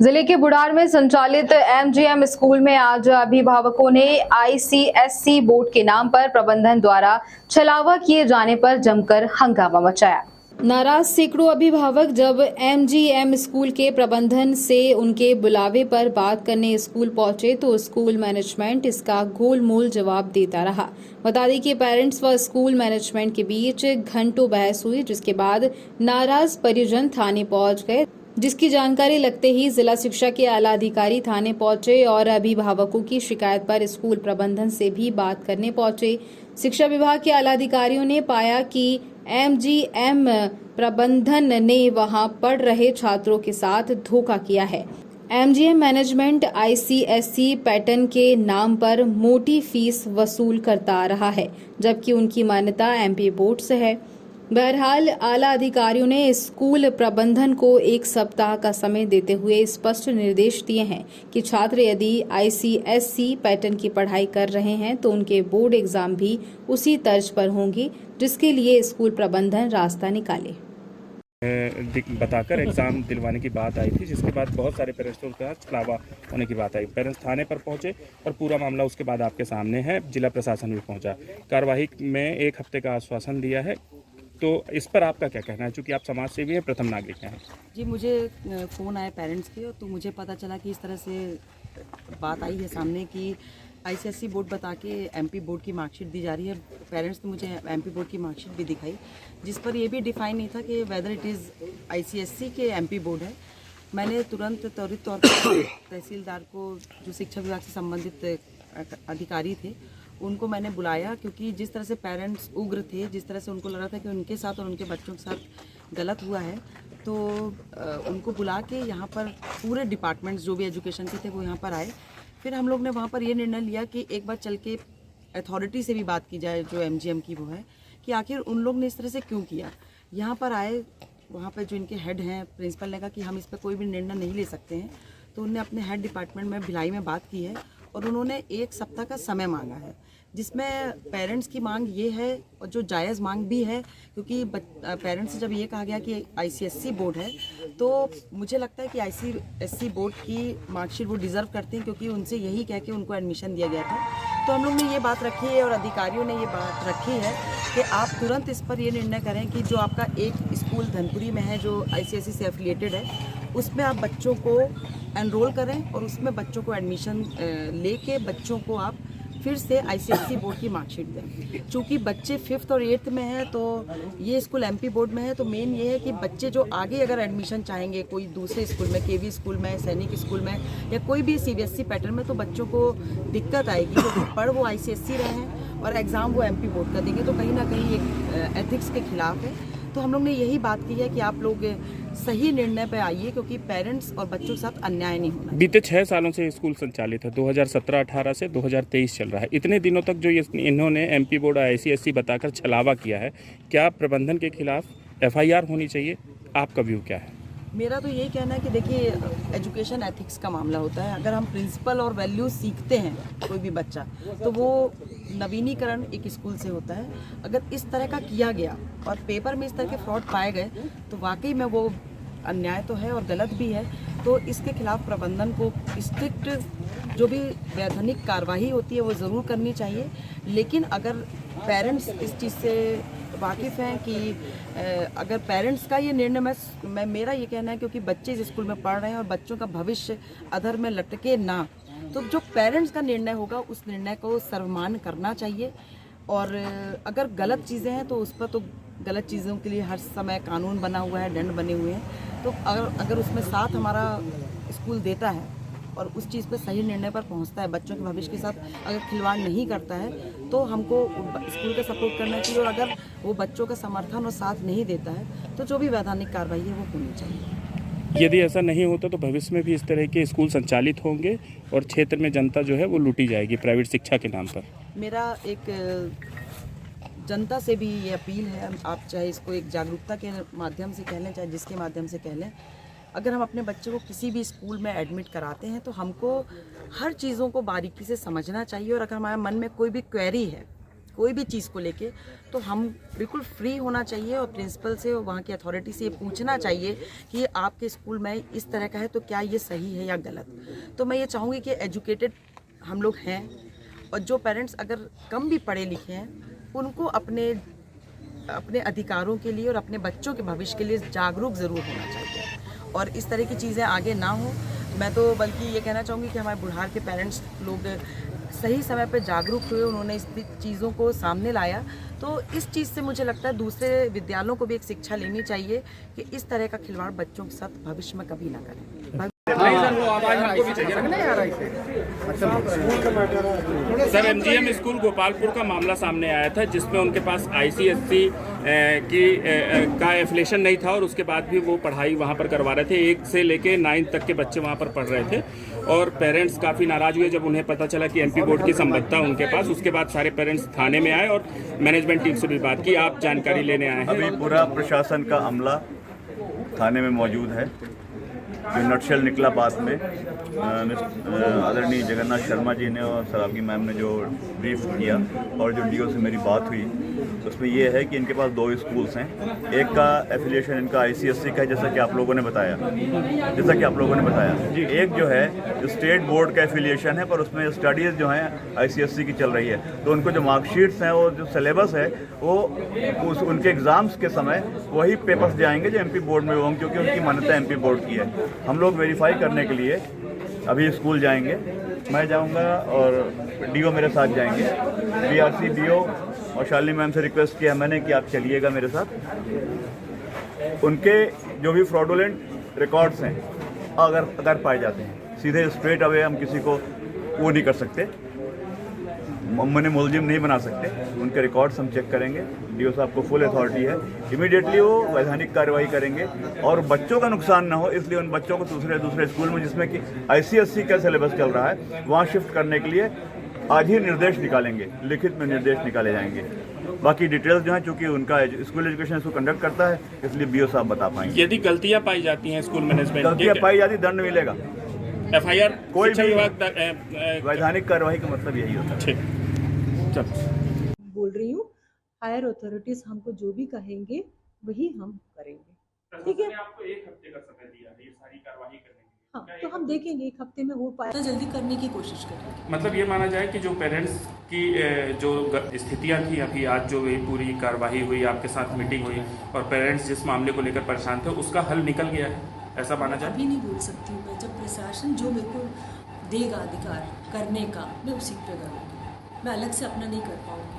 जिले के बुढ़ार में संचालित एमजीएम स्कूल में आज अभिभावकों ने आईसीएसई बोर्ड के नाम पर प्रबंधन द्वारा छलावा किए जाने पर जमकर हंगामा मचाया। नाराज सैकड़ों अभिभावक जब एमजीएम स्कूल के प्रबंधन से उनके बुलावे पर बात करने स्कूल पहुंचे तो स्कूल मैनेजमेंट इसका गोलमोल जवाब देता रहा। बता दें कि पेरेंट्स व स्कूल मैनेजमेंट के बीच घंटों बहस हुई, जिसके बाद नाराज परिजन थाने पहुंच गए, जिसकी जानकारी लगते ही जिला शिक्षा के आला अधिकारी थाने पहुंचे और अभिभावकों की शिकायत पर स्कूल प्रबंधन से भी बात करने पहुंचे। शिक्षा विभाग के आला अधिकारियों ने पाया कि एमजीएम प्रबंधन ने वहां पढ़ रहे छात्रों के साथ धोखा किया है। एमजीएम मैनेजमेंट आईसीएसई पैटर्न के नाम पर मोटी फीस वसूल करता आ रहा है, जबकि उनकी मान्यता एमपी बोर्ड से है। बहरहाल आला अधिकारियों ने स्कूल प्रबंधन को 1 सप्ताह का समय देते हुए स्पष्ट निर्देश दिए हैं कि छात्र यदि आईसीएसई पैटर्न की पढ़ाई कर रहे हैं तो उनके बोर्ड एग्जाम भी उसी तर्ज पर होंगे, जिसके लिए स्कूल प्रबंधन रास्ता निकाले। बताकर एग्ज़ाम दिलवाने की बात आई थी, जिसके बाद बहुत सारे पेरेंट्सों के साथ छलावा होने की बात आई। पेरेंट्स थाने पर पहुंचे और पूरा मामला उसके बाद आपके सामने है। जिला प्रशासन भी पहुंचा, कार्यवाही में 1 हफ्ते का आश्वासन दिया है। तो इस पर आपका क्या कहना है, चूँकि आप समाज सेवी हैं, प्रथम नागरिक हैं? जी, मुझे फ़ोन आए पेरेंट्स के, तो मुझे पता चला कि इस तरह से बात आई है सामने कि आईसीएसई बोर्ड बता के एमपी बोर्ड की मार्कशीट दी जा रही है। पेरेंट्स ने मुझे एमपी बोर्ड की मार्कशीट भी दिखाई, जिस पर ये भी डिफाइन नहीं था कि वेदर इट इज़ आईसीएसई के एमपी बोर्ड है। मैंने तुरंत त्वरित तौर पर तहसीलदार को, जो शिक्षा विभाग से संबंधित अधिकारी थे, उनको मैंने बुलाया, क्योंकि जिस तरह से पेरेंट्स उग्र थे, जिस तरह से उनको लग रहा था कि उनके साथ और उनके बच्चों के साथ गलत हुआ है, तो उनको बुला के यहाँ पर पूरे डिपार्टमेंट्स जो भी एजुकेशन के थे वो यहाँ पर आए। फिर हम लोग ने वहाँ पर ये निर्णय लिया कि एक बार चल के अथॉरिटी से भी बात की जाए, जो एमजीएम की वो है, कि आखिर उन लोग ने इस तरह से क्यों किया। यहाँ पर आए, वहाँ पर जो इनके हेड हैं, प्रिंसिपल ने कहा कि हम इस पर कोई भी निर्णय नहीं ले सकते हैं। तो उन्होंने अपने हेड डिपार्टमेंट में भिलाई में बात की है और उन्होंने 1 सप्ताह का समय मांगा है, जिसमें पेरेंट्स की मांग ये है और जो जायज़ मांग भी है, क्योंकि पेरेंट्स से जब ये कहा गया कि आईसीएसई बोर्ड है, तो मुझे लगता है कि आईसीएसई बोर्ड की मार्कशीट वो डिज़र्व करते हैं, क्योंकि उनसे यही कह के उनको एडमिशन दिया गया था। तो हम लोग ने ये बात रखी है और अधिकारियों ने ये बात रखी है कि आप तुरंत इस पर ये निर्णय करें कि जो आपका एक स्कूल धनपुरी में है जो आईसीएसई से एफिलिएटेड है, उसमें आप बच्चों को एनरोल करें और उसमें बच्चों को एडमिशन लेके बच्चों को आप फिर से आईसीएसई बोर्ड की मार्कशीट दें। चूँकि बच्चे 5th और 8th में हैं, तो ये स्कूल एमपी बोर्ड में है, तो मेन ये है कि बच्चे जो आगे अगर एडमिशन चाहेंगे कोई दूसरे स्कूल में, केवी स्कूल में, सैनिक स्कूल में या कोई भी सीबीएसई पैटर्न में, तो बच्चों को दिक्कत आएगी, क्योंकि पढ़ वो आईसीएसई रहे हैं और एग्ज़ाम वो एमपी बोर्ड का देंगे, तो कहीं ना कहीं एक एथिक्स के खिलाफ है। तो हम लोग ने यही बात की है कि आप लोग सही निर्णय पे आइए, क्योंकि पेरेंट्स और बच्चों के साथ अन्याय नहीं होना। बीते 6 सालों से स्कूल संचालित है, 2017-18 से 2023 चल रहा है। इतने दिनों तक जो इन्होंने एमपी बोर्ड आईसीएसई बताकर छलावा किया है, क्या प्रबंधन के खिलाफ एफआईआर होनी चाहिए? आपका व्यू क्या है? मेरा तो यही कहना है कि देखिए, एजुकेशन एथिक्स का मामला होता है। अगर हम प्रिंसिपल और वैल्यूज सीखते हैं कोई भी बच्चा, तो वो नवीनीकरण एक स्कूल से होता है। अगर इस तरह का किया गया और पेपर में इस तरह के फ्रॉड पाए गए, तो वाकई में वो अन्याय तो है और गलत भी है। तो इसके खिलाफ प्रबंधन को स्ट्रिक्ट जो भी वैधानिक कार्रवाई होती है वो ज़रूर करनी चाहिए। लेकिन अगर पेरेंट्स इस चीज़ से वाकिफ़ हैं कि अगर पेरेंट्स का ये निर्णय, मैं मेरा ये कहना है, क्योंकि बच्चे इस स्कूल में पढ़ रहे हैं और बच्चों का भविष्य अधर में लटके ना, तो जो पेरेंट्स का निर्णय होगा उस निर्णय को सर्वमान्य करना चाहिए। और अगर गलत चीज़ें हैं तो उस पर तो गलत चीज़ों के लिए हर समय कानून बना हुआ है, दंड बने हुए हैं। तो अगर उसमें साथ हमारा स्कूल देता है और उस चीज़ पर सही निर्णय पर पहुंचता है, बच्चों के भविष्य के साथ अगर खिलवाड़ नहीं करता है, तो हमको स्कूल का सपोर्ट करना चाहिए। और अगर वो बच्चों का समर्थन और साथ नहीं देता है, तो जो भी वैधानिक कार्रवाई है वो होनी चाहिए। यदि ऐसा नहीं होता तो भविष्य में भी इस तरह के स्कूल संचालित होंगे और क्षेत्र में जनता जो है वो लूटी जाएगी प्राइवेट शिक्षा के नाम पर। मेरा एक जनता से भी ये अपील है, आप चाहे इसको एक जागरूकता के माध्यम से कह लें, चाहे जिसके माध्यम से कह लें, अगर हम अपने बच्चे को किसी भी स्कूल में एडमिट कराते हैं तो हमको हर चीज़ों को बारीकी से समझना चाहिए। और अगर हमारे मन में कोई भी क्वेरी है कोई भी चीज़ को लेके, तो हम बिल्कुल फ्री होना चाहिए और प्रिंसिपल से और वहाँ की अथॉरिटी से ये पूछना चाहिए कि ये आपके स्कूल में इस तरह का है तो क्या ये सही है या गलत। तो मैं ये चाहूँगी कि एजुकेटेड हम लोग हैं और जो पेरेंट्स अगर कम भी पढ़े लिखे हैं उनको अपने अधिकारों के लिए और अपने बच्चों के भविष्य के लिए जागरूक ज़रूर होना चाहिए और इस तरह की चीज़ें आगे ना हो। मैं तो बल्कि ये कहना चाहूँगी कि हमारे बुढ़ार के पेरेंट्स लोग सही समय पर जागरूक हुए, उन्होंने इस चीज़ों को सामने लाया। तो इस चीज़ से मुझे लगता है दूसरे विद्यालयों को भी एक शिक्षा लेनी चाहिए कि इस तरह का खिलवाड़ बच्चों के साथ भविष्य में कभी ना करें। सर, एमजीएम स्कूल गोपालपुर का मामला सामने आया था जिसमें उनके पास आईसीएससी का एफिलिएशन नहीं था और उसके बाद भी वो पढ़ाई वहाँ पर करवा रहे थे। 1 से लेके 9 तक के बच्चे वहाँ पर पढ़ रहे थे और पेरेंट्स काफ़ी नाराज़ हुए जब उन्हें पता चला कि एमपी बोर्ड की संबद्धता उनके पास। उसके बाद सारे पेरेंट्स थाने में आए और मैनेजमेंट टीम से भी बात की। आप जानकारी लेने आए हैं? अभी पूरा प्रशासन का अमला थाने में मौजूद है। जो नटशेल निकला बात में आदरणीय जगन्नाथ शर्मा जी ने और सराबगी मैम ने जो ब्रीफ किया और जो डीओ से मेरी बात हुई उसमें ये है कि इनके पास 2 स्कूल्स हैं। एक का एफिलिएशन इनका आईसीएससी का है जैसा कि आप लोगों ने बताया, एक जो है स्टेट बोर्ड का एफिलिएशन है पर उसमें स्टडीज़ जो हैं आईसीएससी की चल रही है। तो उनको जो मार्कशीट्स हैं और जो सिलेबस है वो उनके एग्ज़ाम्स के समय वही पेपर्स जाएंगे जो एमपी बोर्ड में होंगे, क्योंकि उनकी मान्यता एमपी बोर्ड की है। हम लोग वेरीफाई करने के लिए अभी स्कूल जाएंगे, मैं जाऊंगा और डीओ मेरे साथ जाएंगे। बीआरसी डीओ और शालिनी मैम से रिक्वेस्ट किया मैंने कि आप चलिएगा मेरे साथ। उनके जो भी फ्रॉडुलेंट रिकॉर्ड्स हैं अगर पाए जाते हैं, सीधे स्ट्रेट अवे हम किसी को वो नहीं कर सकते, मैंने मुलजिम नहीं बना सकते। उनके रिकॉर्ड्स हम चेक करेंगे। डीओ साहब को फुल अथॉरिटी है, इमीडिएटली वो वैधानिक कार्रवाई करेंगे और बच्चों का नुकसान ना हो इसलिए उन बच्चों को दूसरे स्कूल में जिसमें कि आईसीएससी का सिलेबस चल रहा है वहाँ शिफ्ट करने के लिए आज ही निर्देश निकालेंगे, लिखित में निर्देश निकाले जाएंगे। बाकी डिटेल्स जो हैं चूँकि उनका स्कूल एजुकेशन इसको कंडक्ट करता है इसलिए बीओ साहब बता पाएंगे। यदि गलतियाँ पाई जाती हैं स्कूल मैनेजमेंट, गलतियाँ पाई जाती दंड मिलेगा। एफआईआर कोई भी वैधानिक कार्रवाई का मतलब यही होता है। ठीक, बोल रही हूँ, हायर अथॉरिटीज हमको जो भी कहेंगे वही हम करेंगे। ठीक है, आपको 1 हफ्ते का समय दिया है ये सारी कार्रवाई करने के लिए। हाँ, तो हम देखेंगे 1 हफ्ते में हो पाए तो जल्दी करने की कोशिश करेंगे। मतलब ये माना जाए कि जो पेरेंट्स की जो स्थितियां थी, अभी आज जो ये पूरी कार्रवाई हुई, आपके साथ मीटिंग हुई और पेरेंट्स जिस मामले को लेकर परेशान थे उसका हल निकल गया है, ऐसा माना जाए? अभी नहीं बोल सकती हूँ मैं, जब प्रशासन जो मेरे को देगा अधिकार करने का मैं उसी पे करूँगी, मैं अलग से अपना नहीं कर पाऊँगी।